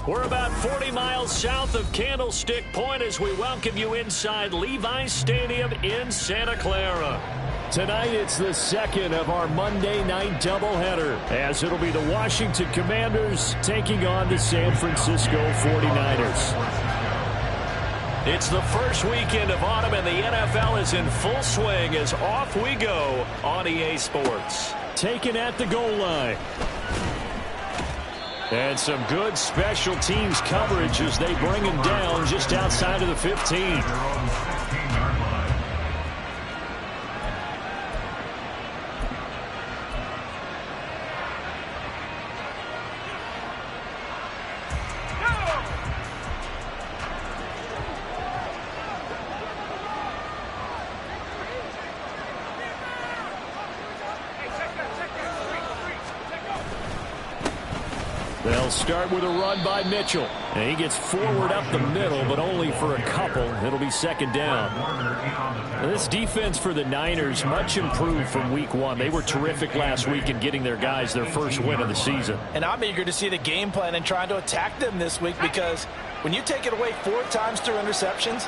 We're about 40 miles south of Candlestick Point as we welcome you inside Levi's Stadium in Santa Clara. Tonight, it's the second of our Monday night doubleheader, as it'll be the Washington Commanders taking on the San Francisco 49ers. It's the first weekend of autumn, and the NFL is in full swing as off we go on EA Sports. Taken at the goal line. And some good special teams coverage as they bring him down just outside of the 15. They'll start with a run by Mitchell. And he gets forward up the middle, but only for a couple. It'll be second down. This defense for the Niners, much improved from week one. They were terrific last week in getting their guys their first win of the season. And I'm eager to see the game plan and trying to attack them this week, because when you take it away 4 times through interceptions,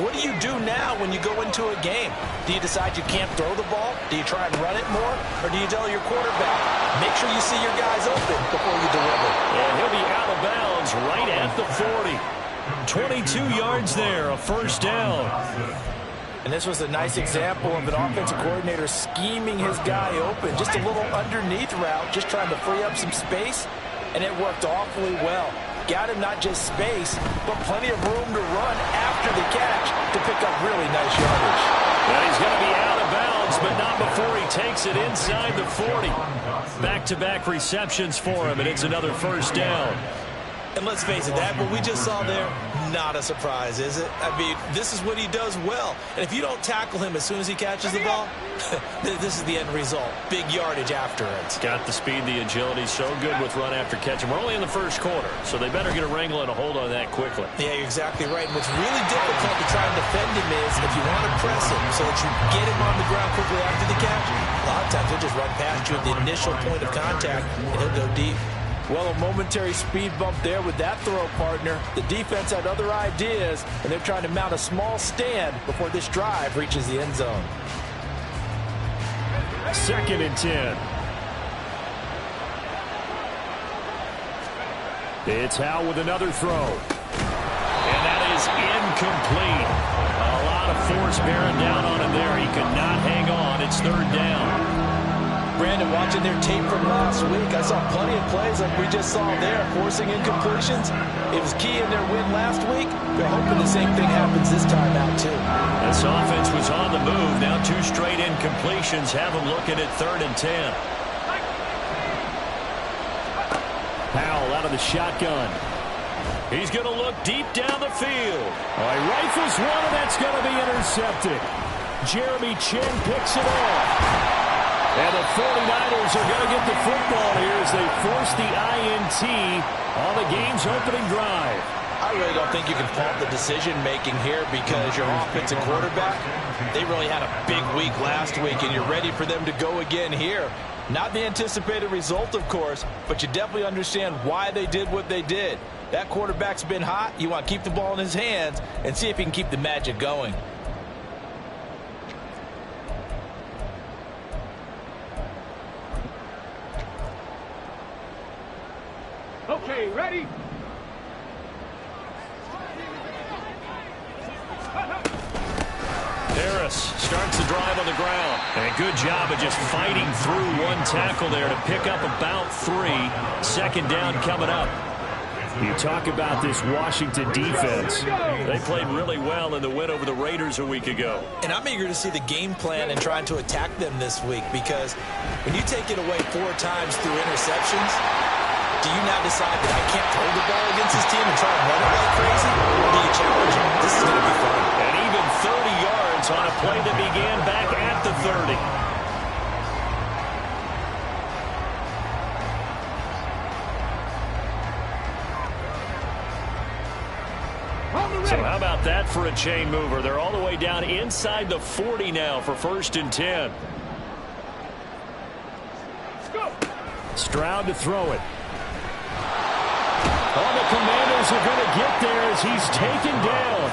what do you do now when you go into a game? Do you decide you can't throw the ball? Do you try and run it more? Or do you tell your quarterback, make sure you see your guys open before you deliver? And he'll be out of bounds right at the 40. 22 yards there, a first down. And this was a nice example of an offensive coordinator scheming his guy open. Just a little underneath route, just trying to free up some space, and it worked awfully well. Got him not just space, but plenty of room to run after the catch to pick up really nice yardage. Well, he's going to be out of bounds, but not before he takes it inside the 40. Back-to-back receptions for him, and it's another first down. And let's face it, that what we just saw there, not a surprise, is it? I mean, this is what he does well. And if you don't tackle him as soon as he catches the ball, this is the end result. Big yardage after it. Got the speed, the agility, so good with run after catch. And we're only in the first quarter, so they better get a wrangle and a hold on that quickly. Yeah, you're exactly right. And what's really difficult to try and defend him is if you want to press him so that you get him on the ground quickly after the catch, a lot of times he'll just run past you at the initial point of contact, and he'll go deep. Well, a momentary speed bump there with that throw, partner. The defense had other ideas, and they're trying to mount a small stand before this drive reaches the end zone. 2nd and 10. It's Howe with another throw. And that is incomplete. A lot of force bearing down on him there. He could not hang on. It's 3rd down. Brandon, watching their tape from last week, I saw plenty of plays like we just saw there, forcing incompletions. It was key in their win last week. They're hoping the same thing happens this time out, too. This offense was on the move. Now 2 straight incompletions have them looking at 3rd and 10. Powell out of the shotgun. He's going to look deep down the field. Oh, he rifles one, and that's going to be intercepted. Jeremy Chin picks it off. And the 49ers are going to get the football here as they force the INT on the game's opening drive. I really don't think you can fault the decision-making here, because your offensive quarterback, they really had a big week last week, and you're ready for them to go again here. Not the anticipated result, of course, but you definitely understand why they did what they did. That quarterback's been hot. You want to keep the ball in his hands and see if he can keep the magic going. Okay, ready? Harris starts the drive on the ground. And a good job of just fighting through one tackle there to pick up about 3. 2nd down coming up. You talk about this Washington defense. They played really well in the win over the Raiders a week ago. And I'm eager to see the game plan and trying to attack them this week, because when you take it away 4 times through interceptions, do you now decide that I can't throw the ball against this team and try and run it like crazy? Or do you challenge them? This is going to be fun. And even 30 yards on a play that began back at the 30. So how about that for a chain mover? They're all the way down inside the 40 now for 1st and 10. Stroud to throw it. Oh, the Commanders are going to get there as he's taken down.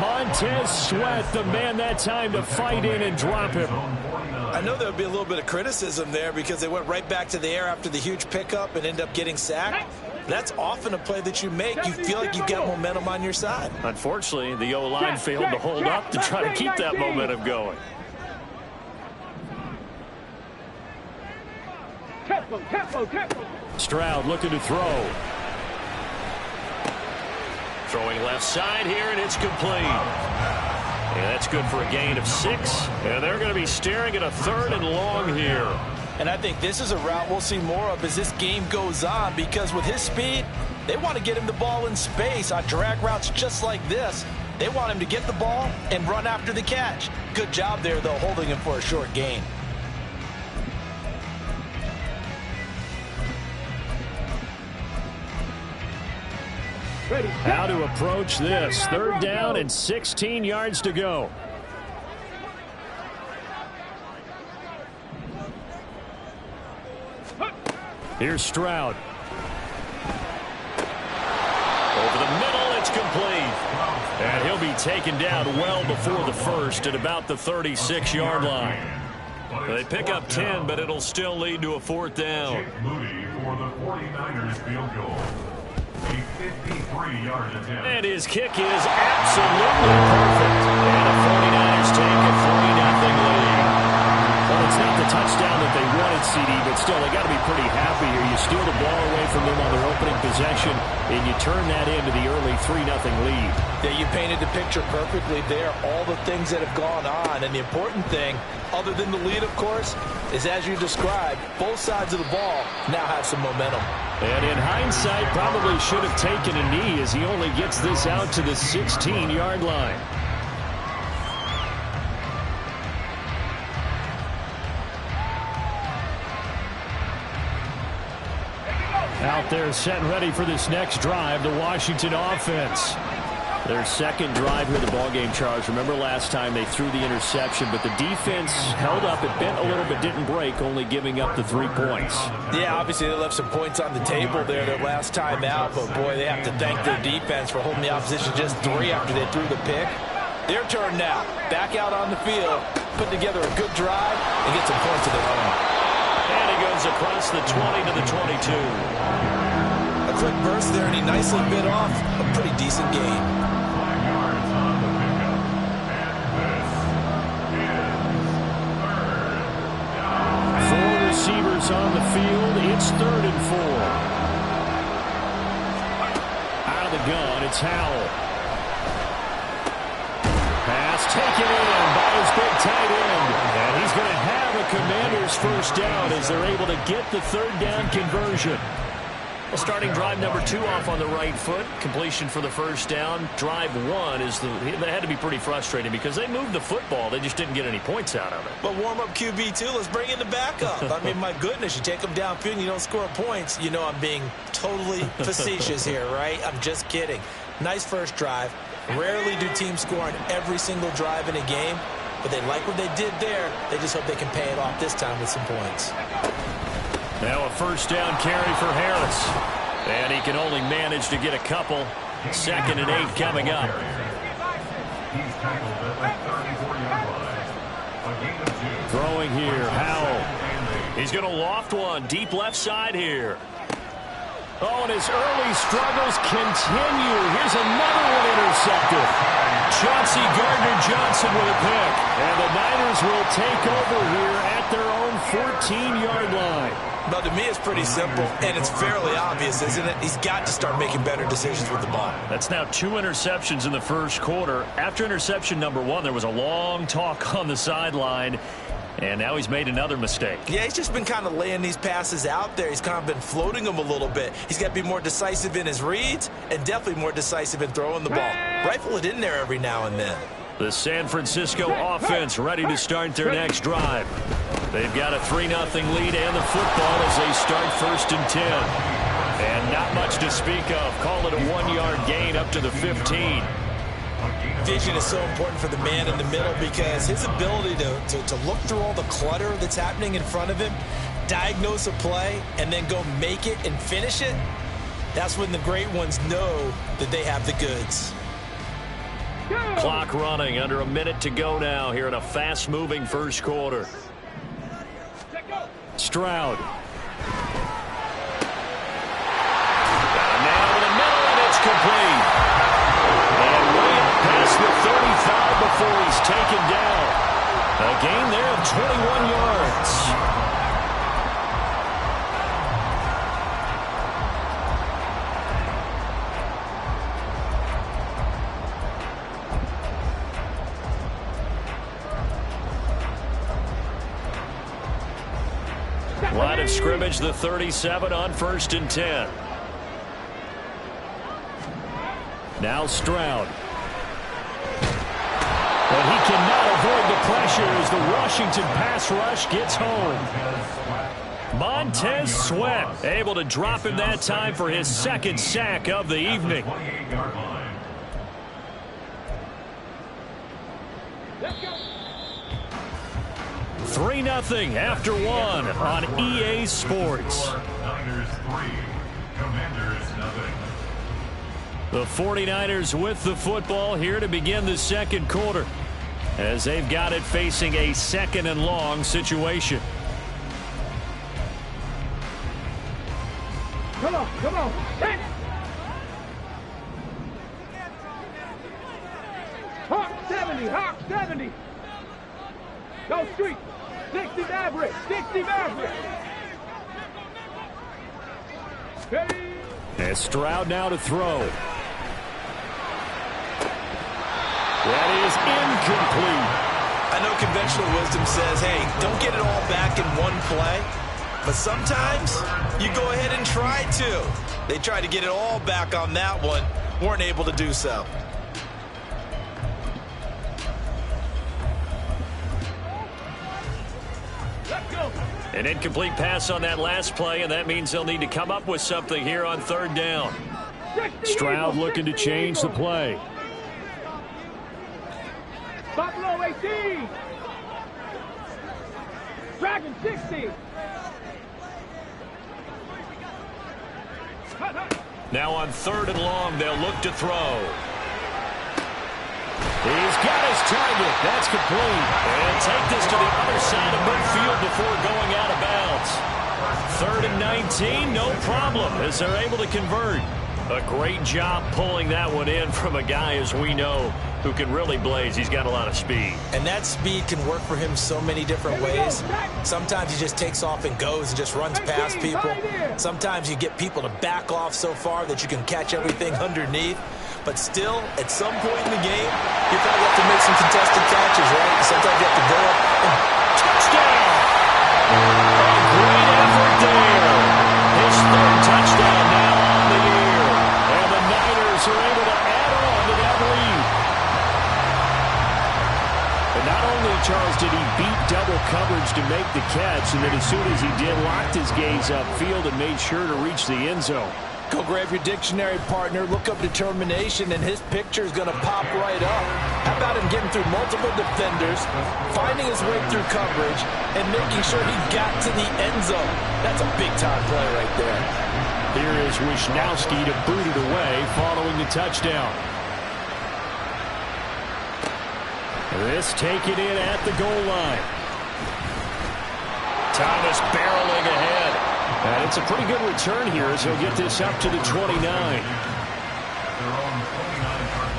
Montez Sweat, the man that time to fight in and drop him. I know there would be a little bit of criticism there because they went right back to the air after the huge pickup and end up getting sacked. That's often a play that you make. You feel like you've got momentum on your side. Unfortunately, the O-line failed to hold up to try to keep that momentum going. Tempo. Stroud looking to throw. Throwing left side here, and it's complete. And that's good for a gain of 6. And they're going to be staring at a 3rd and long here. And I think this is a route we'll see more of as this game goes on, because with his speed, they want to get him the ball in space on drag routes just like this. They want him to get the ball and run after the catch. Good job there, though, holding him for a short gain. How to approach this. 3rd down and 16 yards to go. Here's Stroud. Over the middle, it's complete. And he'll be taken down well before the first at about the 36-yard line. They pick up 10, but it'll still lead to a 4th down. Moody for the 49ers field goal. A 53-yard attempt. And his kick is absolutely perfect. And the 49ers take a 3-0 lead. Well, it's not the touchdown that they wanted, CD, but still, they got to be pretty happy here. You steal the ball away from them on their opening possession, and you turn that into the early 3-0 lead. Yeah, you painted the picture perfectly there, all the things that have gone on. And the important thing, other than the lead, of course, is as you described, both sides of the ball now have some momentum. And in hindsight, probably should have taken a knee as he only gets this out to the 16-yard line. Out there set and ready for this next drive, the Washington offense. Their second drive here of the ballgame, Charles. Remember last time they threw the interception, but the defense held up. It bent a little bit, didn't break, only giving up the 3 points. Yeah, obviously they left some points on the table there their last time out, but boy, they have to thank their defense for holding the opposition just 3 after they threw the pick. Their turn now. Back out on the field, put together a good drive, and get some points of their own. And he goes across the 20 to the 22. A quick burst there, and he nicely bit off a pretty decent gain. 5 yards on the pickup. And this is 3rd down. 4 receivers on the field. It's 3rd and 4. Out of the gun, it's Howell. Pass taken in by his big tight end. And he's going to have a Commanders first down as they're able to get the 3rd down conversion. Well, starting drive number 2 off on the right foot. Completion for the first down. Drive 1 is that had to be pretty frustrating because they moved the football. They just didn't get any points out of it. But warm-up QB2, let's bring in the backup. I mean, my goodness, you take them downfield and you don't score points. You know I'm being totally facetious here, right? I'm just kidding. Nice first drive. Rarely do teams score on every single drive in a game, but they like what they did there. They just hope they can pay it off this time with some points. Now a first down carry for Harris. And he can only manage to get a couple. 2nd and 8 coming up. He's tackled at the 34-yard line. A gain of 2. Throwing here, Howell. He's going to loft one deep left side here. Oh, and his early struggles continue. Here's another one intercepted. Chauncey Gardner-Johnson with a pick. And the Niners will take over here at their own 14-yard line. But to me, it's pretty simple, and it's fairly obvious, isn't it? He's got to start making better decisions with the ball. That's now 2 interceptions in the first quarter. After interception number 1, there was a long talk on the sideline, and now he's made another mistake. Yeah, he's just been kind of laying these passes out there. He's kind of been floating them a little bit. He's got to be more decisive in his reads and definitely more decisive in throwing the ball. Rifle it in there every now and then. The San Francisco offense ready to start their next drive. They've got a 3-0 lead and the football as they start 1st and 10. And not much to speak of. Call it a 1-yard gain up to the 15. Vision is so important for the man in the middle because his ability to look through all the clutter that's happening in front of him, diagnose a play, and then go make it and finish it, That's when the great ones know that they have the goods. Clock running, under a minute to go now here in a fast-moving first quarter. Stroud. Got a man over the middle, and it's complete. And way up past the 35 before he's taken down. A gain there of 21 yards. Line of scrimmage, the 37 on 1st and 10. Now Stroud. But he cannot avoid the pressure as the Washington pass rush gets home. Montez Sweat able to drop him that time for his second sack of the evening. 3-0 after one on EA Sports. Niners 3, Commanders nothing. The 49ers with the football here to begin the second quarter, as they've got it facing a 2nd and long situation. Come on, come on. Hey. Hawk 70, Hawk 70. Go street. 60 Maverick, 60 Maverick. Ready. And Stroud now to throw. That is incomplete. I know conventional wisdom says, hey, don't get it all back in one play. But sometimes you go ahead and try to. They tried to get it all back on that one. Weren't able to do so. An incomplete pass on that last play, and that means they'll need to come up with something here on 3rd down. Stroud looking to change the play. Buffalo 18. Dragon 60. Now on 3rd and long, they'll look to throw. He's got his target. That's complete. And take this to the other side of midfield before going out of bounds. 3rd and 19, no problem, as they're able to convert. A great job pulling that one in from a guy, as we know, who can really blaze. He's got a lot of speed. And that speed can work for him so many different ways. Sometimes he just takes off and goes and just runs past people. Sometimes you get people to back off so far that you can catch everything underneath. But still, at some point in the game, you probably have to make some contested catches, right? Sometimes you have to go up and Touchdown! A great effort there. His 3rd touchdown now on the year. And the Niners are able to add on to that lead. But not only, Charles, did he beat double coverage to make the catch, and then as soon as he did, locked his gaze upfield and made sure to reach the end zone. go grab your dictionary, partner, look up determination, and his picture is going to pop right up. How about him getting through multiple defenders, finding his way through coverage, and making sure he got to the end zone? That's a big-time play right there. Here is Wisnowski to boot it away following the touchdown. This taken in at the goal line. Thomas barreling ahead. And it's a pretty good return here as he'll get this up to the 29. They're on the 29-yard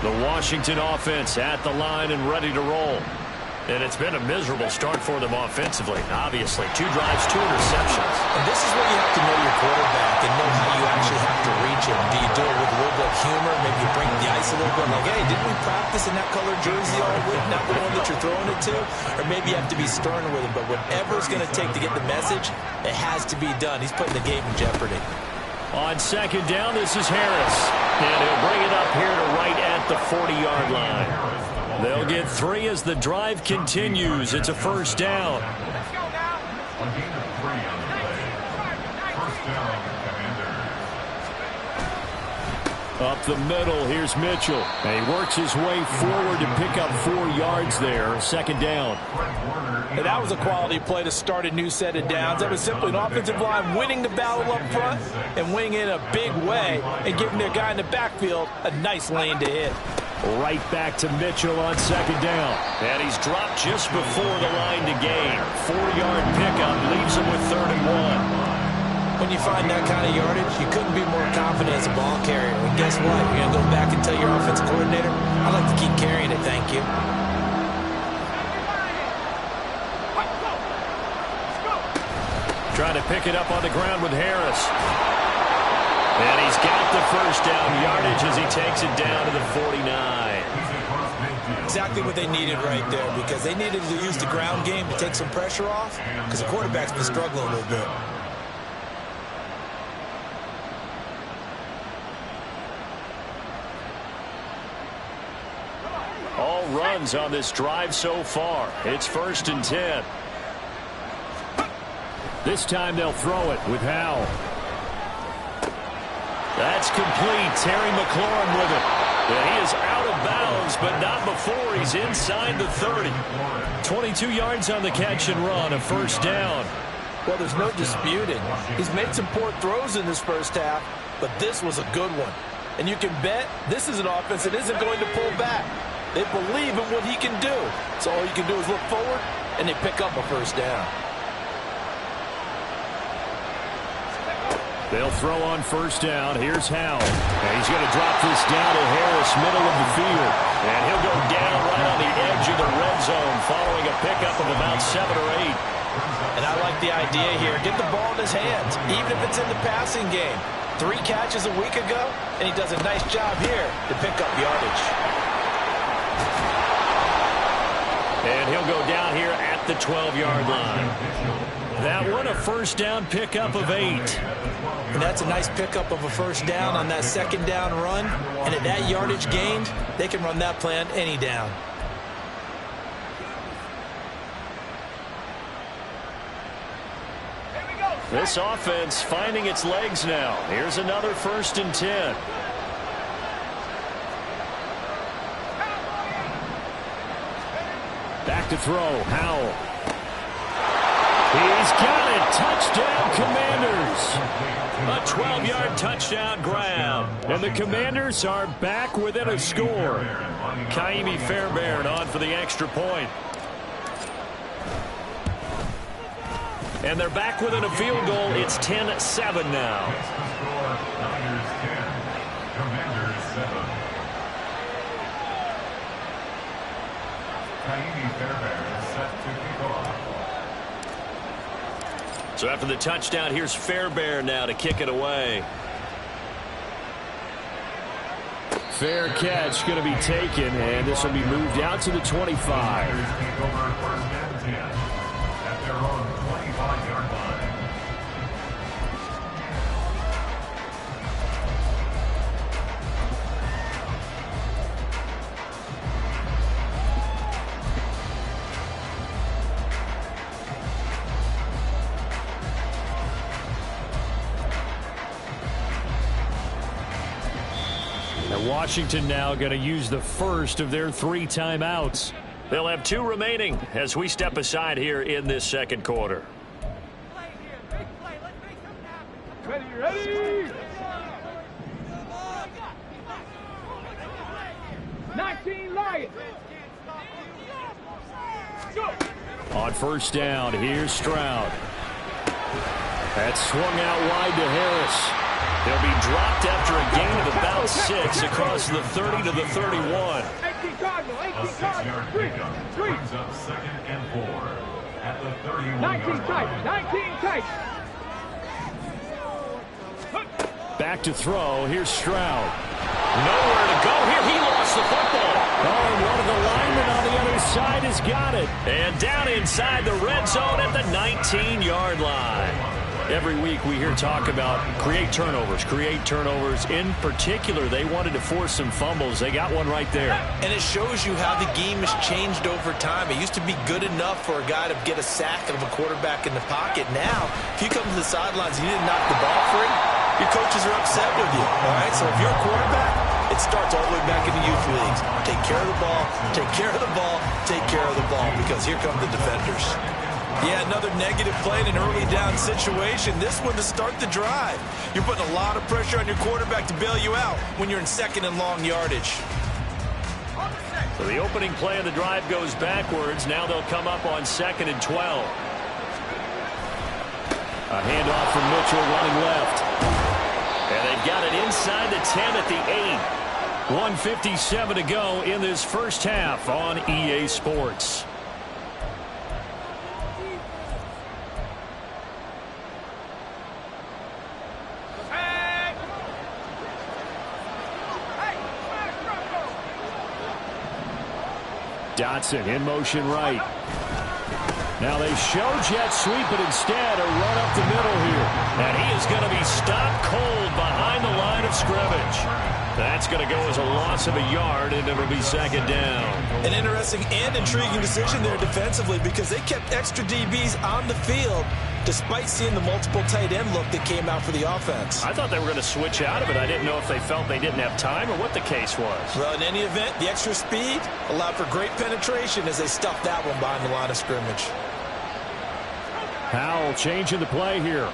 line. The Washington offense at the line and ready to roll. And it's been a miserable start for them offensively. Obviously, 2 drives, 2 interceptions. And this is where you have to know your quarterback and know how you actually have to reach him. Do you do it with a little bit of humor? Maybe you break the ice a little bit. Like, hey, didn't we practice in that colored jersey all week? Not the one that you're throwing it to? Or maybe you have to be stern with him. But whatever it's going to take to get the message, it has to be done. He's putting the game in jeopardy. On second down, this is Harris. And he'll bring it up here to right at the 40-yard line. They'll get 3 as the drive continues. It's a first down. A gain of 3 on the play. First down, Commanders. Up the middle, here's Mitchell. And he works his way forward to pick up 4 yards there. Second down. And that was a quality play to start a new set of downs. That was simply an offensive line winning the battle up front and winning in a big way and giving their guy in the backfield a nice lane to hit. Right back to Mitchell on second down. And he's dropped just before the line to gain. 4-yard pickup leaves him with 3rd and 1. When you find that kind of yardage, you couldn't be more confident as a ball carrier. And guess what? You're going to go back and tell your offensive coordinator, I'd like to keep carrying it, thank you. Trying to pick it up on the ground with Harris. And he's got the first down yardage as he takes it down to the 49. Exactly what they needed right there, because they needed to use the ground game to take some pressure off, because the quarterback's been struggling a little bit. All runs on this drive so far. It's 1st and 10. This time they'll throw it with Howell. That's complete. Terry McLaurin with it. And he is out of bounds, but not before he's inside the 30. 22 yards on the catch and run, a first down. Well, there's no disputing. He's made some poor throws in this first half, but this was a good one. And you can bet this is an offense that isn't going to pull back. They believe in what he can do. So all you can do is look forward, and they pick up a first down. They'll throw on first down. Here's Howell. And he's going to drop this down to Harris, middle of the field. And he'll go down right on the edge of the red zone following a pickup of about 7 or 8. And I like the idea here. Get the ball in his hands, even if it's in the passing game. 3 catches a week ago, and he does a nice job here to pick up yardage. And he'll go down here at the 12-yard line. That one, a first down pickup of 8. And that's a nice pickup of a first down on that second down run. And at that yardage gained, they can run that play on any down. This offense finding its legs now. Here's another 1st and 10. Back to throw, Howell. He's got it. Touchdown, Commanders. A 12-yard touchdown grab. And the Commanders are back within a score. Kaimi Fairbairn on for the extra point. And they're back within a field goal. It's 10-7 now. Niners 10, Commanders 7. Kaimi Fairbairn set to kick off. So after the touchdown, here's Fairbairn now to kick it away. Fair catch going to be taken, and this will be moved out to the 25. Niners take over 1st and 10 at their own 25-yard line. Washington now going to use the first of their 3 timeouts. They'll have 2 remaining as we step aside here in this second quarter. Ready, ready! 19 Lions! Go! On first down, here's Stroud. That's swung out wide to Harris. They'll be dropped after a gain of about 6 across the 30 to the 31. 18 Cardinal, 18 Cardinal, brings up 2nd and 4 at the 31. 19 tight, 19 tight. Back to throw, here's Stroud. Nowhere to go here, he lost the football. Oh, and one of the linemen on the other side has got it. And down inside the red zone at the 19-yard line. Every week we hear talk about create turnovers. In particular, they wanted to force some fumbles. They got one right there. And it shows you how the game has changed over time. It used to be good enough for a guy to get a sack of a quarterback in the pocket. Now, if you come to the sidelines and you didn't knock the ball free, your coaches are upset with you. All right, so if you're a quarterback, it starts all the way back in the youth leagues. Take care of the ball, take care of the ball, take care of the ball, because here come the defenders. Yeah, another negative play in an early down situation. This one to start the drive. You're putting a lot of pressure on your quarterback to bail you out when you're in second and long yardage. So the opening play of the drive goes backwards. Now they'll come up on 2nd and 12. A handoff from Mitchell running left. And they've got it inside the 10 at the 8. 1:57 to go in this first half on EA Sports. Dotson in motion right. Now they show jet sweep, but instead a run up the middle here. And he is going to be stopped cold behind the line of scrimmage. That's going to go as a loss of a yard, and it'll be 2nd down. An interesting and intriguing decision there defensively, because they kept extra DBs on the field despite seeing the multiple tight end look that came out for the offense. I thought they were going to switch out of it. I didn't know if they felt they didn't have time or what the case was. Well, in any event, the extra speed allowed for great penetration as they stuffed that one behind the line of scrimmage. Howell changing the play here.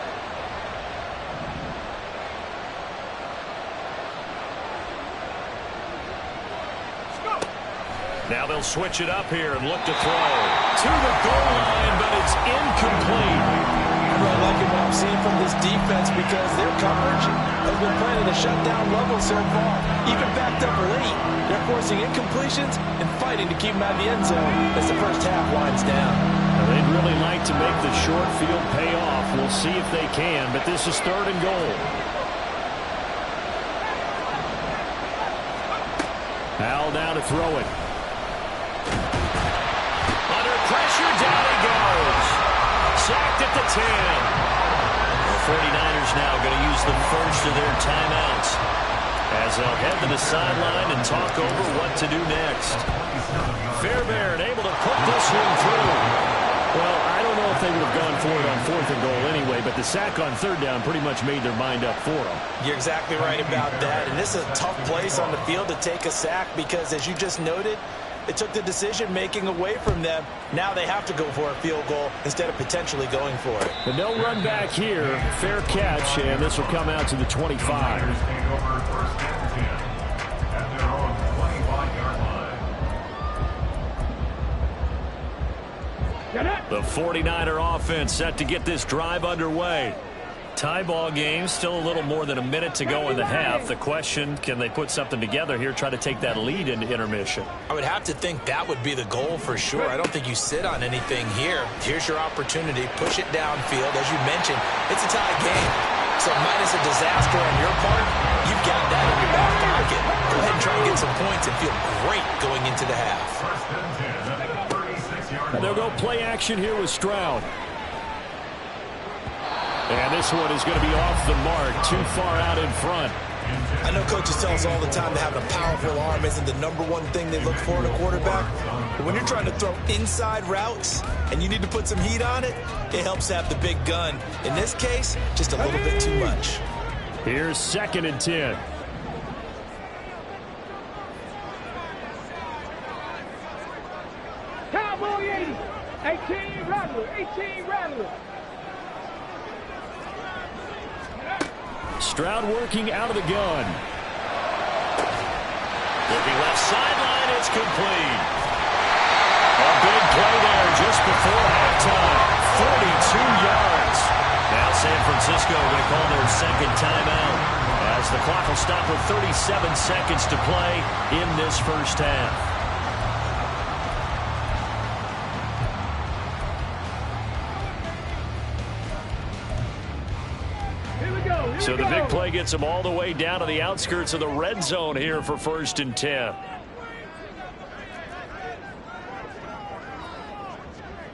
Now they'll switch it up here and look to throw. To the goal line, but it's incomplete. I like what I'm seeing from this defense, because their coverage has been playing at a shutdown level so far. Even backed up late, they're forcing incompletions and fighting to keep them out of the end zone as the first half winds down. Now, they'd really like to make the short field pay off. We'll see if they can, but this is 3rd and goal. Howell now to throw it. Under pressure, down he goes. Sacked at the 10. The 49ers now going to use the first of their timeouts as they'll head to the sideline and talk over what to do next. Fairbairn able to put this one through. Well, I don't know if they would have gone for it on 4th and goal anyway, but the sack on 3rd down pretty much made their mind up for them. You're exactly right about that, and this is a tough place on the field to take a sack, because, as you just noted, it took the decision-making away from them. Now they have to go for a field goal instead of potentially going for it. But no run back here. Fair catch, and this will come out to the 25. The 49er offense set to get this drive underway. Tie ball game, still a little more than a minute to go in the half. The question, can they put something together here, try to take that lead into intermission? I would have to think that would be the goal for sure. I don't think you sit on anything here. Here's your opportunity. Push it downfield. As you mentioned, it's a tie game. So minus a disaster on your part, you've got that in your back pocket. Go ahead and try and get some points and feel great going into the half. And they'll go play action here with Stroud. And this one is going to be off the mark, too far out in front. I know coaches tell us all the time that having a powerful arm isn't the #1 thing they look for in a quarterback. But when you're trying to throw inside routes and you need to put some heat on it, it helps to have the big gun. In this case, just a little bit too much. Here's 2nd and 10. Cowboy 80. 18 Rattler. 18 Rattler. Stroud working out of the gun. Looking left sideline, it's complete. A big play there just before halftime. 42 yards. Now San Francisco going to call their 2nd timeout as the clock will stop with 37 seconds to play in this first half. So the big play gets them all the way down to the outskirts of the red zone here for 1st and 10.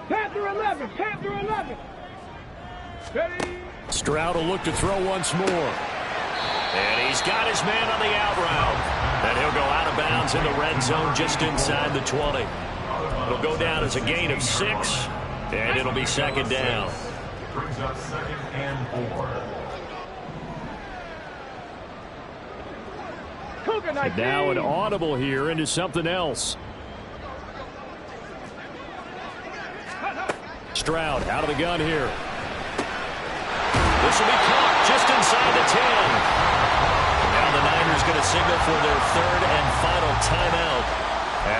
Panther 11. Panther 11. Ready. Stroud will look to throw once more. And he's got his man on the out route. And he'll go out of bounds in the red zone just inside the 20. It'll go down as a gain of 6, and it'll be 2nd down. Brings up 2nd and 4. And now an audible here into something else. Stroud out of the gun here. This will be caught just inside the 10. Now the Niners going to signal for their third and final timeout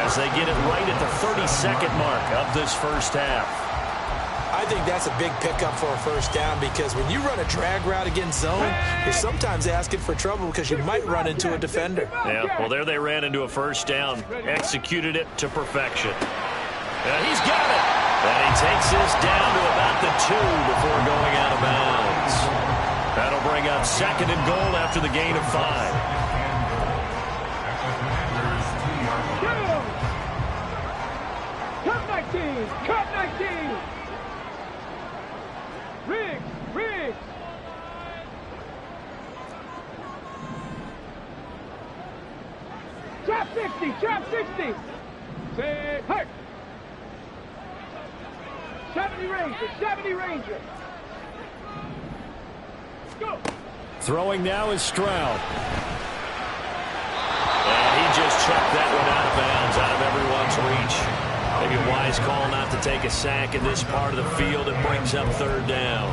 as they get it right at the 32nd mark of this first half. I think that's a big pickup for a first down because when you run a drag route against zone, you're sometimes asking for trouble because you might run into a defender. Yeah, well, there they ran into a first down, executed it to perfection. And he's got it. And he takes this down to about the 2 before going out of bounds. That'll bring up 2nd and goal after the gain of 5. Cut 19! Cut 19! Riggs! Trap 60! Trap 60! Say, hurt! 70 Ranger! Go! Throwing now is Stroud. And he just chucked that one out of bounds, out of everyone's reach. Maybe a wise call not to take a sack in this part of the field. It brings up 3rd down.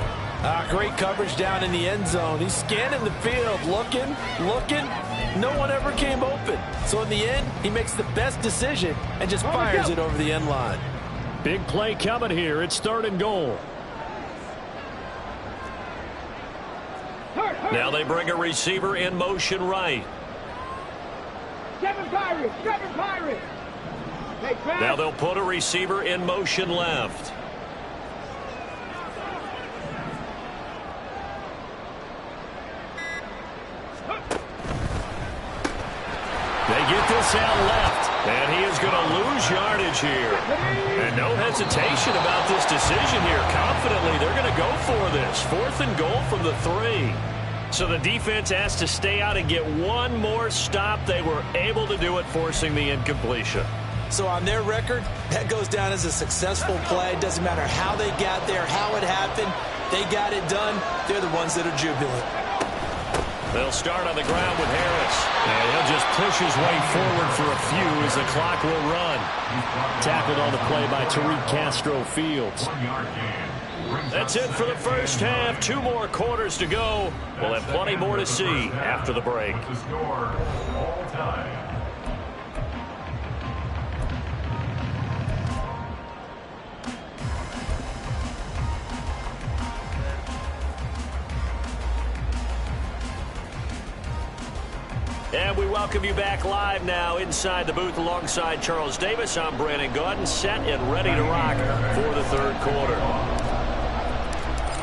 Great coverage down in the end zone. He's scanning the field, looking. No one ever came open. So in the end, he makes the best decision and just fires it over the end line. Big play coming here. It's 3rd and goal. Now they bring a receiver in motion right. 7 Pirates! Hey, now they'll put a receiver in motion left. They get this out left, and he is going to lose yardage here. And no hesitation about this decision here. Confidently, they're going to go for this. 4th and goal from the 3. So the defense has to stay out and get one more stop. They were able to do it, forcing the incompletion. So on their record, that goes down as a successful play. Doesn't matter how they got there, how it happened. They got it done. They're the ones that are jubilant. They'll start on the ground with Harris. And he'll just push his way forward for a few as the clock will run. Tackled on the play by Tariq Castro-Fields. That's it for the first half. 2 more quarters to go. We'll have plenty more to see after the break. The score, all time. And we welcome you back live now inside the booth alongside Charles Davis. I'm Brandon Gaudin, set and ready to rock for the 3rd quarter.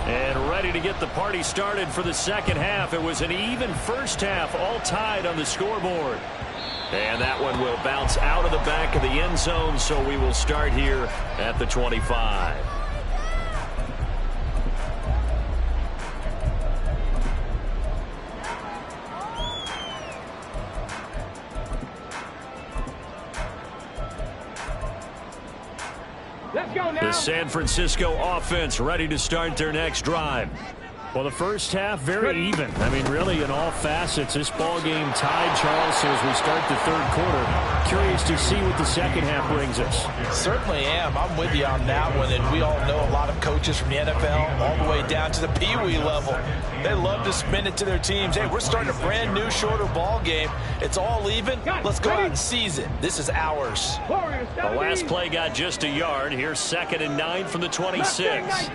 And ready to get the party started for the 2nd half. It was an even first half, all tied on the scoreboard. And that one will bounce out of the back of the end zone, so we will start here at the 25. Let's go now. The San Francisco offense ready to start their next drive. Well, the first half, very even. I mean, really, in all facets, this ball game tied, Charles, so as we start the 3rd quarter. Curious to see what the 2nd half brings us. Certainly am. I'm with you on that one, and we all know a lot of coaches from the NFL all the way down to the Pee-wee level. They love to spin it to their teams. Hey, we're starting a brand new, shorter ball game. It's all even. Let's go out and seize it. This is ours. The last play got just a yard. Here's 2nd and 9 from the 26.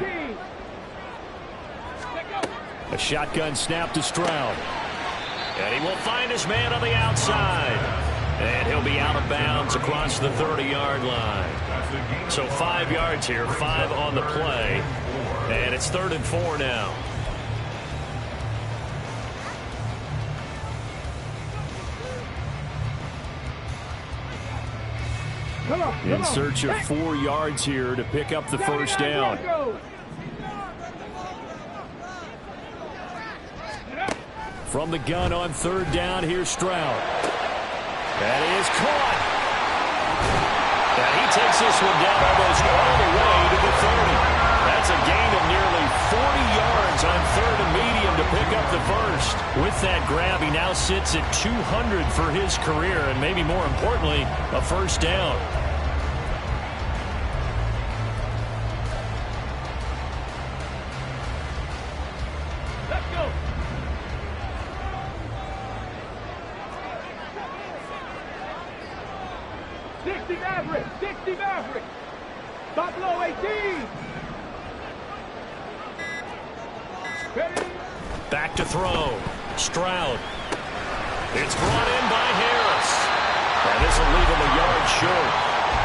A shotgun snap to Stroud. And he will find his man on the outside. And he'll be out of bounds across the 30-yard line. So 5 yards here, 5 on the play. And it's 3rd and 4 now. In search of 4 yards here to pick up the first down. From the gun on 3rd down, here's Stroud. That is caught. And he takes this one down almost all the way to the 30. That's a gain of nearly 40 yards on 3rd and medium to pick up the first. With that grab, he now sits at 200 for his career, and maybe more importantly, a first down. Let's go. Maverick, 60 Maverick. Buffalo 18. Ready? Back to throw. Stroud. It's brought in by Harris. And this will leave him a yard short.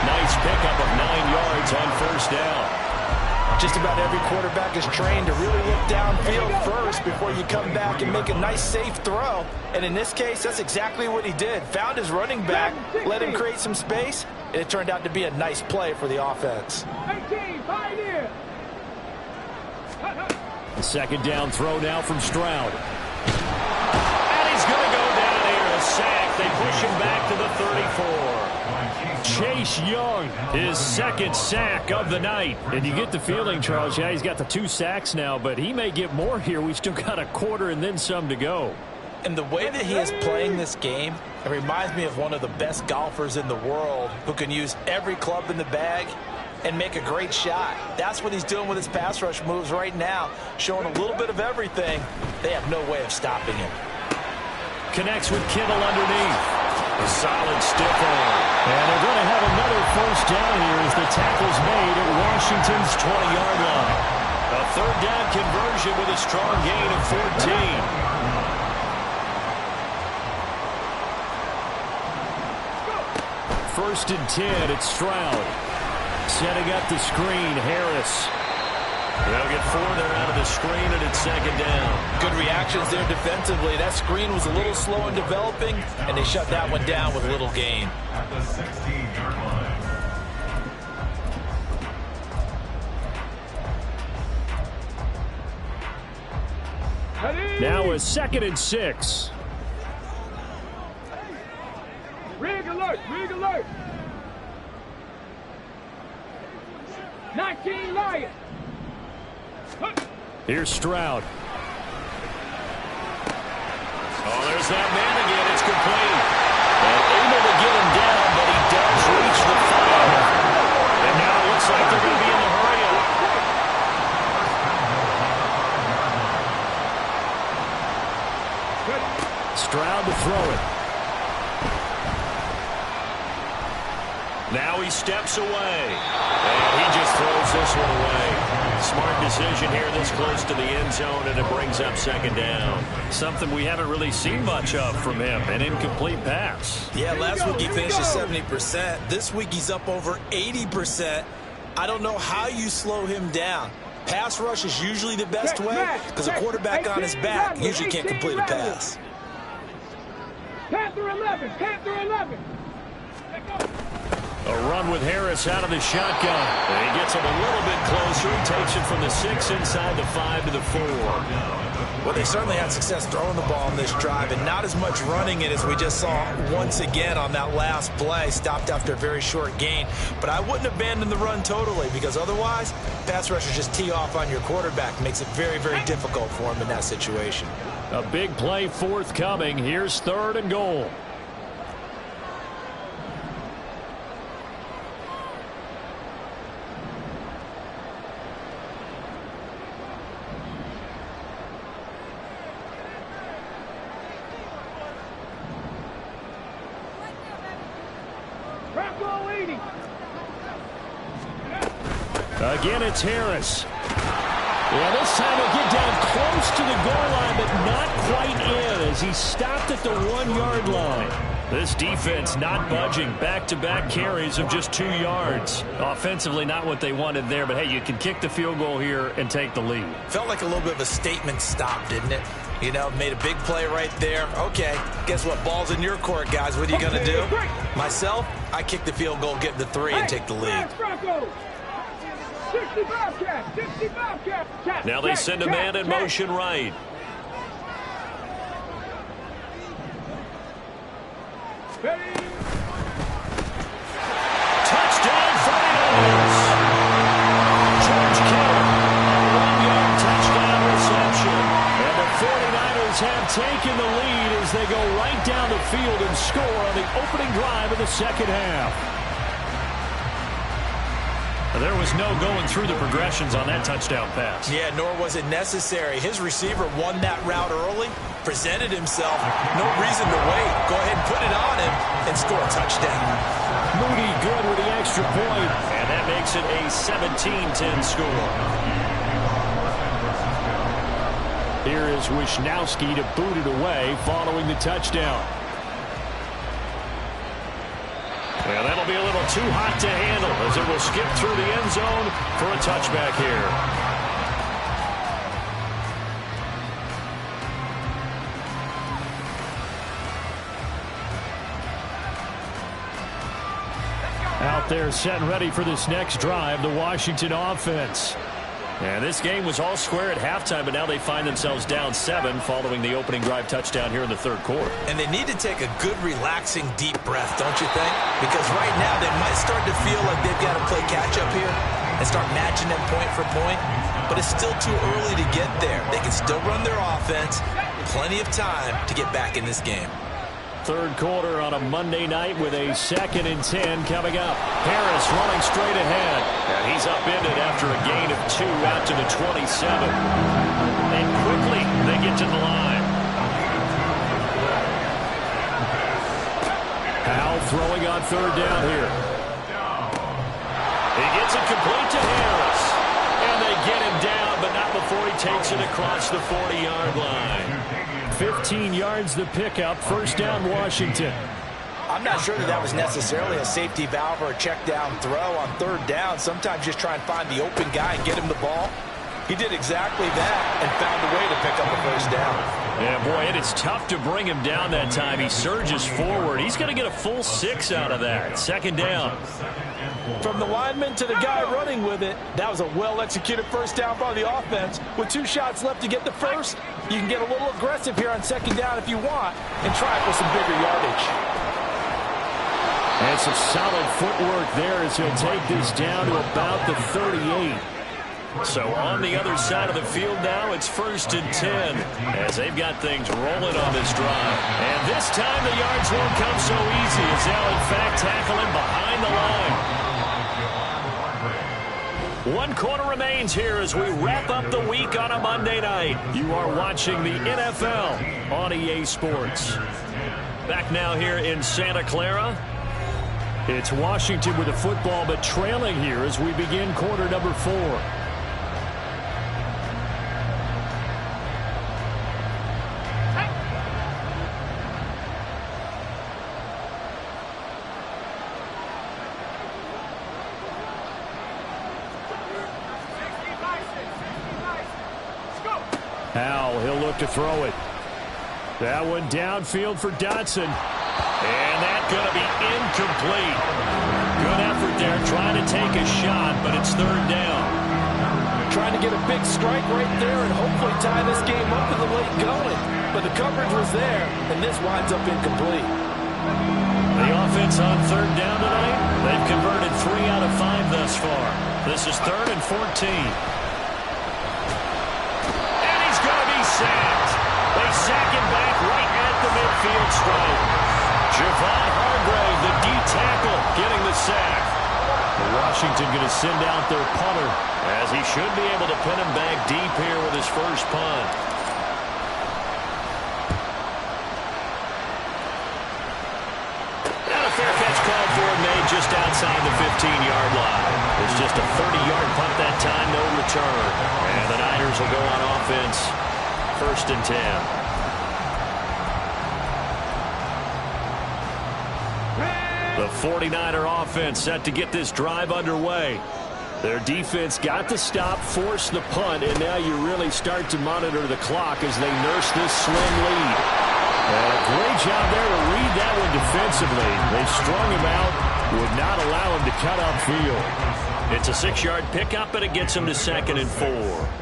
Nice pickup of 9 yards on first down. Just about every quarterback is trained to really look downfield first before you come back and make a nice, safe throw. And in this case, that's exactly what he did. Found his running back, let him create some space, and it turned out to be a nice play for the offense. 18, pioneer. The second down throw now from Stroud. And he's going to go down here. A sack. They push him back to the 34. Chase Young, his second sack of the night. And you get the feeling, Charles, yeah, he's got the 2 sacks now, but he may get more here. We've still got a quarter and then some to go. And the way that he is playing this game, it reminds me of one of the best golfers in the world who can use every club in the bag and make a great shot. That's what he's doing with his pass rush moves right now, showing a little bit of everything. They have no way of stopping him. Connects with Kittle underneath. A solid stiff arm. And they're going to have another first down here as the tackle's made at Washington's 20-yard line. A third down conversion with a strong gain of 14. First and 10, it's Stroud. Setting up the screen, Harris. They'll get 4 there out of the screen, and it's second down. Good reactions there defensively. That screen was a little slow in developing, and they shut that one down with little gain. At the 16-yard line. Now a 2nd and 6. Rig alert, rig alert. 19 Lions. Here's Stroud. Oh, there's that man again. It's complete. And able to get him down, but he does reach the 5. And now it looks like they're going to be in the hurry-up. Stroud to throw it. Now he steps away. And he just throws this one away. Smart decision here this close to the end zone, and it brings up second down. Something we haven't really seen much of from him, an incomplete pass. Yeah, last week he finished at 70%. This week he's up over 80%. I don't know how you slow him down. Pass rush is usually the best way because a quarterback on his back usually can't complete a pass. Panther 11, Panther 11. A run with Harris out of the shotgun. And he gets him a little bit closer. He takes it from the 6 inside the 5 to the 4. Well, they certainly had success throwing the ball on this drive and not as much running it as we just saw once again on that last play. Stopped after a very short gain. But I wouldn't abandon the run totally because otherwise, pass rushers just tee off on your quarterback. Makes it very, very difficult for him in that situation. A big play forthcoming. Here's 3rd and goal. Again, it's Harris. Yeah, this time he'll get down close to the goal line, but not quite in as he stopped at the 1-yard line. This defense not budging. Back-to-back carries of just 2 yards. Offensively, not what they wanted there, but hey, you can kick the field goal here and take the lead. Felt like a little bit of a statement stop, didn't it? You know, made a big play right there. Okay, guess what? Ball's in your court, guys. What are you going to do? Myself, I kick the field goal, get the 3, and take the lead. Now they send a man in motion right. Touchdown 49ers. George Kittle, a 1-yard touchdown reception. And the 49ers Tigers have taken the lead as they go right down the field and score on the opening drive of the second half. There was no going through the progressions on that touchdown pass. Yeah, nor was it necessary. His receiver won that route early, presented himself. No reason to wait. Go ahead and put it on him and score a touchdown. Moody good with the extra point, and that makes it a 17-10 score. Here is Wishnowski to boot it away following the touchdown. Well, that'll be a little too hot to handle as it will skip through the end zone for a touchback here. Out there set and ready for this next drive, the Washington offense. And this game was all square at halftime, but now they find themselves down 7 following the opening drive touchdown here in the third quarter. And they need to take a good, relaxing, deep breath, don't you think? Because right now they might start to feel like they've got to play catch-up here and start matching them point for point. But it's still too early to get there. They can still run their offense. Plenty of time to get back in this game. Third quarter on a Monday night with a 2nd and 10 coming up. Harris running straight ahead. And he's upended after a gain of 2 out to the 27. And quickly they get to the line. Howell throwing on third down here. He gets it complete to Harris. And they get him down, but not before he takes it across the 40-yard line. 15 yards the pickup. First down, Washington. I'm not sure that was necessarily a safety valve or a check down throw on third down. Sometimes just try and find the open guy and get him the ball. He did exactly that and found a way to pick up a first down. Yeah, boy, it is tough to bring him down that time. He surges forward. He's going to get a full 6 out of that. Second down. From the lineman to the guy running with it, that was a well-executed first down by the offense. With 2 shots left to get the first, you can get a little aggressive here on second down if you want and try for some bigger yardage. And some solid footwork there as he'll take this down to about the 38. So on the other side of the field now, it's 1st and 10 as they've got things rolling on this drive. And this time the yards won't come so easy as they'll in fact tackle him behind the line. 1 quarter remains here as we wrap up the week on a Monday night. You are watching the NFL on EA Sports. Back now here in Santa Clara. It's Washington with the football, but trailing here as we begin quarter number 4. Howell, he'll look to throw it. That one downfield for Dotson. And that's going to be incomplete. Good effort there trying to take a shot, but it's third down. Trying to get a big strike right there and hopefully tie this game up in the late going. But the coverage was there, and this winds up incomplete. The offense on third down tonight, they've converted 3 out of 5 thus far. This is 3rd and 14. Sacked. They sack him back right at the midfield stripe. Javon Hargrave, the D tackle, getting the sack. Washington going to send out their punter as he should be able to pin him back deep here with his first punt. And a fair catch called for and made just outside the 15-yard line. It's just a 30-yard punt that time, no return. And the Niners will go on offense. 1st and 10. The 49er offense set to get this drive underway. Their defense got the stop, forced the punt, and now you really start to monitor the clock as they nurse this slim lead. And a great job there to read that one defensively. They strung him out, would not allow him to cut upfield. It's a 6-yard pickup, and it gets him to 2nd and 4.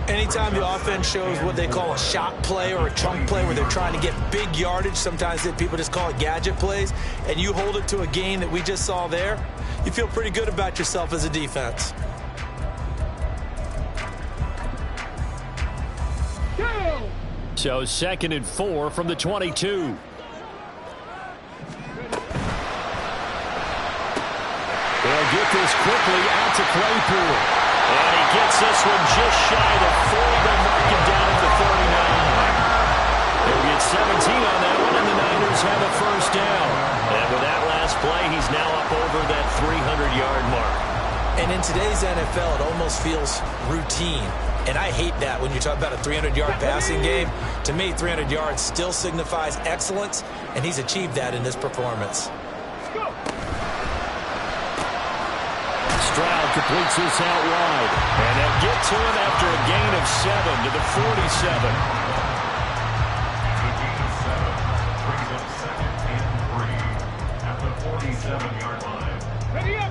Anytime the offense shows what they call a shot play or a chunk play where they're trying to get big yardage, sometimes people just call it gadget plays, and you hold it to a gain that we just saw there, you feel pretty good about yourself as a defense. So 2nd and 4 from the 22. They'll get this quickly out to Claypool. And he gets this one just shy of 40. They'll mark him down at the 39. They'll get 17 on that one, and the Niners have a first down. And with that last play, he's now up over that 300-yard mark. And in today's NFL, it almost feels routine. And I hate that when you talk about a 300-yard passing game. To me, 300 yards still signifies excellence, and he's achieved that in this performance. Stroud completes this out wide. And they'll get to him after a gain of 7 to the 47. A gain of 7 brings up 2nd and 3 at the 47-yard line. Ready up.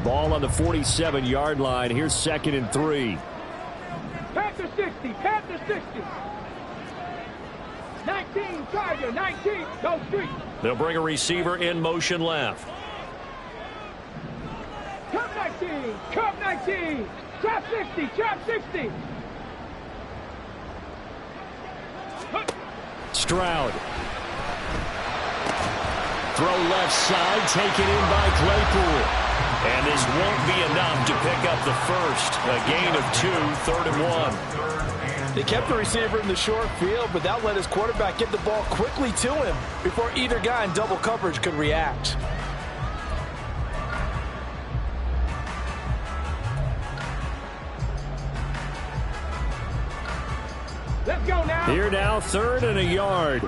Ball on the 47-yard line. Here's 2nd and 3. Panther 60. Panther 60. 19. Tiger. 19. Go street. They'll bring a receiver in motion left. Come 19. Come 19. Trap 60. Trap 60. Stroud. Throw left side, taken in by Claypool. And this won't be enough to pick up the first. A gain of 2, 3rd and 1. They kept the receiver in the short field, but that let his quarterback get the ball quickly to him before either guy in double coverage could react. Let's go now. Here now, 3rd and a yard.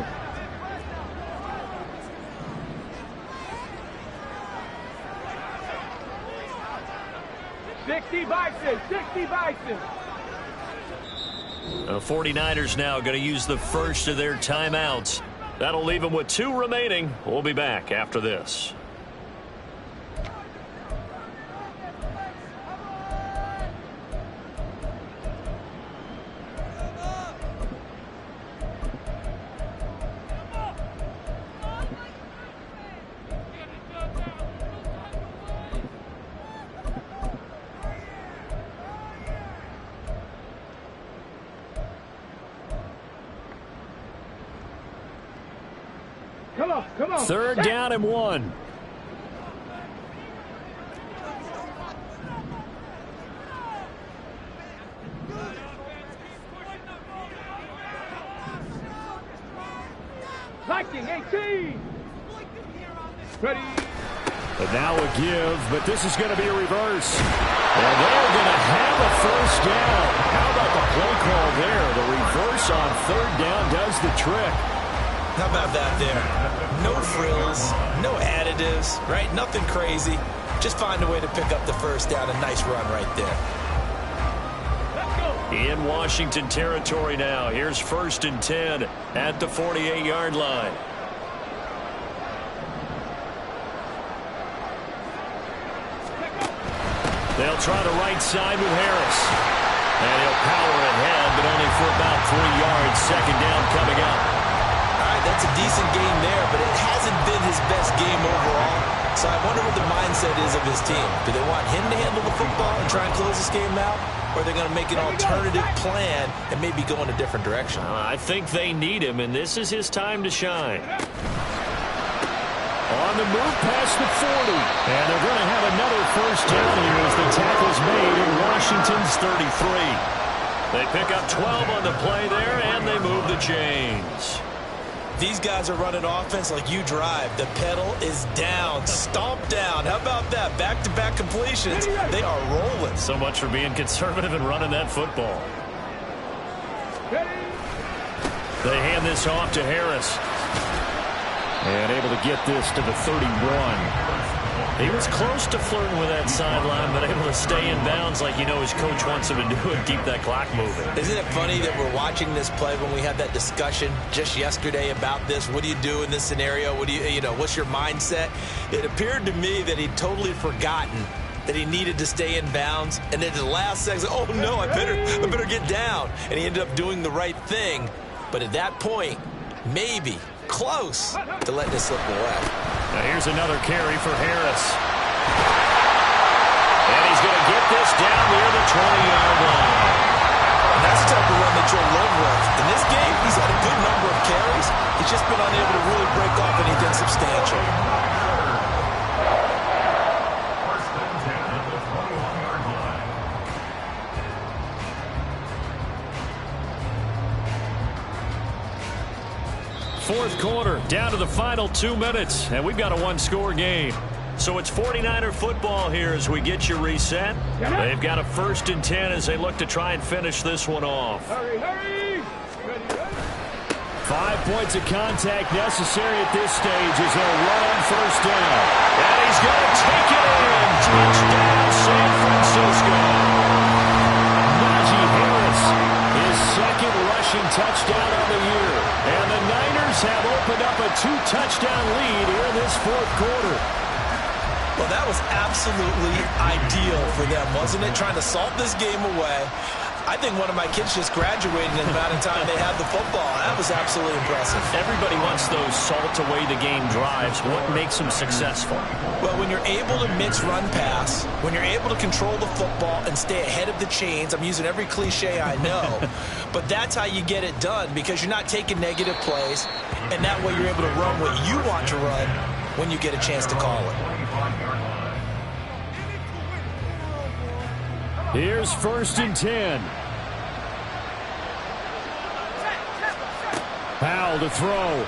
Bison, 60 Bison. The 49ers now going to use the first of their timeouts. That'll leave them with 2 remaining. We'll be back after this. Come on. 3rd down and 1. Viking 18. Ready. And now a give, but this is going to be a reverse. And they're going to have a first down. How about the play call there? The reverse on 3rd down does the trick. How about that there? No frills, no additives, right? Nothing crazy. Just find a way to pick up the first down. A nice run right there. In Washington territory now. Here's 1st and 10 at the 48-yard line. They'll try the right side with Harris. And he'll power ahead, but only for about 3 yards. 2nd down coming up. All right, that's a decent game there, but it hasn't been his best game overall. So I wonder what the mindset is of his team. Do they want him to handle the football and try and close this game out? Or are they going to make an alternative plan and maybe go in a different direction? I think they need him, and this is his time to shine. On the move past the 40. And they're going to have another first down here as the tackle's made in Washington's 33. They pick up 12 on the play there, and they move the chains. These guys are running offense like you drive. The pedal is down, stomped down. How about that? Back-to-back completions. They are rolling. So much for being conservative and running that football. They hand this off to Harris. And able to get this to the 31. He was close to flirting with that sideline, but able to stay in bounds like you know his coach wants him to do and keep that clock moving. Isn't it funny that we're watching this play when we had that discussion just yesterday about this? What do you do in this scenario? What do you know, what's your mindset? It appeared to me that he'd totally forgotten that he needed to stay in bounds, and then at the last second, oh no, I better get down. And he ended up doing the right thing. But at that point, maybe close to letting it slip away. Now here's another carry for Harris. And he's going to get this down near the 20-yard line. And that's a type of run that you'll live with. In this game, he's had a good number of carries. He's just been unable to really break off anything substantial. First and 10 at the 21-yard line. Fourth quarter, down to the final 2 minutes, and we've got a one-score game. So it's 49er football here as we get you reset. They've got a 1st and 10 as they look to try and finish this one off. Hurry, hurry! Ready, ready. 5 points of contact necessary at this stage as they'll run on 1st down. And he's going to take it in. Touchdown, San Francisco. Najee Harris, his 2nd rushing touchdown on the year. And the Niners have opened up a 2-touchdown lead here in this 4th quarter. Well, that was absolutely ideal for them, wasn't it? Trying to salt this game away. I think one of my kids just graduated in the amount of time they had the football. That was absolutely impressive. Everybody wants those salt-away-the-game drives. What makes them successful? Well, when you're able to mix run-pass, when you're able to control the football and stay ahead of the chains, I'm using every cliche I know, but that's how you get it done because you're not taking negative plays, and that way you're able to run what you want to run when you get a chance to call it. Here's 1st and 10. Powell to throw.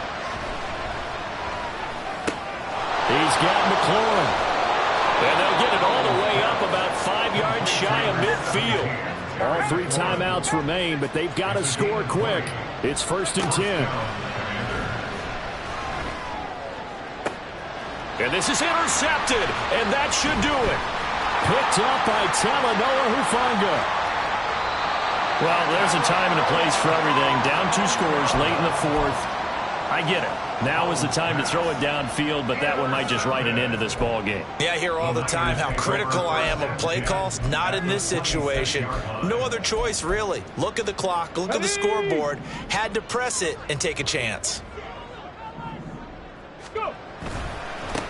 He's got McLaurin. And they'll get it all the way up about 5 yards shy of midfield. All 3 timeouts remain, but they've got to score quick. It's 1st and 10. And this is intercepted, and that should do it. Picked up by Talanoa Hufanga. Well, there's a time and a place for everything. Down 2 scores late in the 4th. I get it. Now is the time to throw it downfield, but that one might just write an end to this ball game. Yeah, I hear all the time how critical I am of play calls. Not in this situation. No other choice, really. Look at the clock. Look at the scoreboard. Had to press it and take a chance.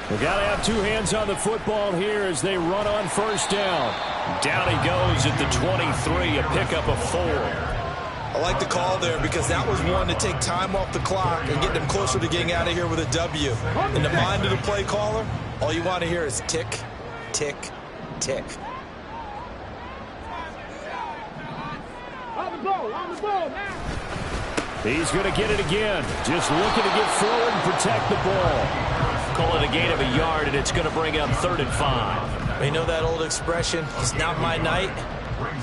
We've got to have 2 hands on the football here as they run on 1st down. Down he goes at the 23, a pickup of 4. I like the call there because that was one to take time off the clock and get them closer to getting out of here with a W. In the mind of the play caller, all you want to hear is tick, tick, tick. On the ball now. He's going to get it again. Just looking to get forward and protect the ball. Call it a gain of a yard, and it's going to bring up 3rd and 5. You know that old expression, it's not my night?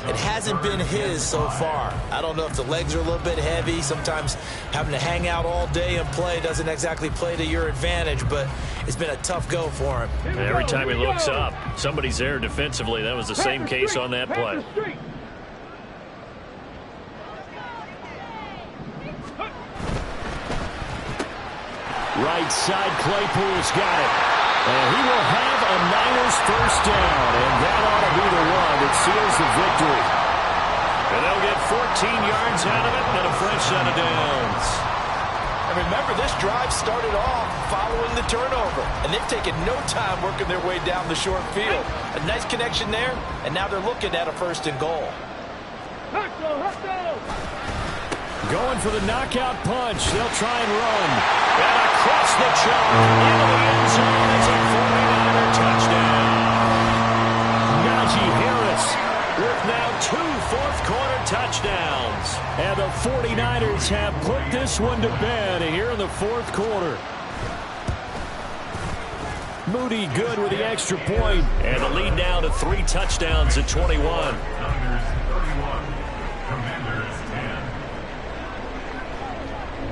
It hasn't been his so far. I don't know if the legs are a little bit heavy. Sometimes having to hang out all day and play doesn't exactly play to your advantage, but it's been a tough go for him. And every time he looks up, somebody's there defensively. That was the same case on that play. Right side, Claypool's got it. And he will have a Niners 1st down, and that ought to be the one that seals the victory. And they'll get 14 yards out of it and a fresh set of downs. And remember, this drive started off following the turnover, and they've taken no time working their way down the short field. A nice connection there, and now they're looking at a 1st and goal. Going for the knockout punch. They'll try and run. And across the chalk into the end zone. It's a 49er touchdown. Najee Harris with now 2 fourth-quarter touchdowns. And the 49ers have put this one to bed here in the 4th quarter. Moody good with the extra point. And the lead now to 3 touchdowns at 21. Niners 31, Commanders 10.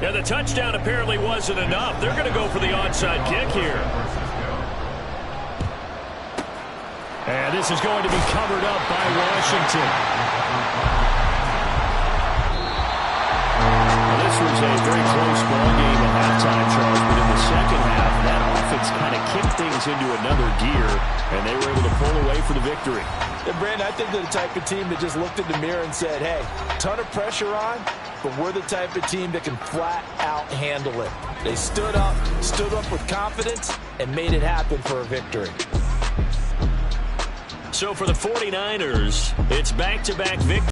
Yeah, the touchdown apparently wasn't enough. They're going to go for the onside kick here. And this is going to be covered up by Washington. Well, this was a very close ball game at halftime, Charles, but in the second half, that offense kind of kicked things into another gear, and they were able to pull away for the victory. And Brandon, I think they're the type of team that just looked in the mirror and said, hey, ton of pressure on, but we're the type of team that can flat out handle it. They stood up with confidence, and made it happen for a victory. So for the 49ers, it's back-to-back victory.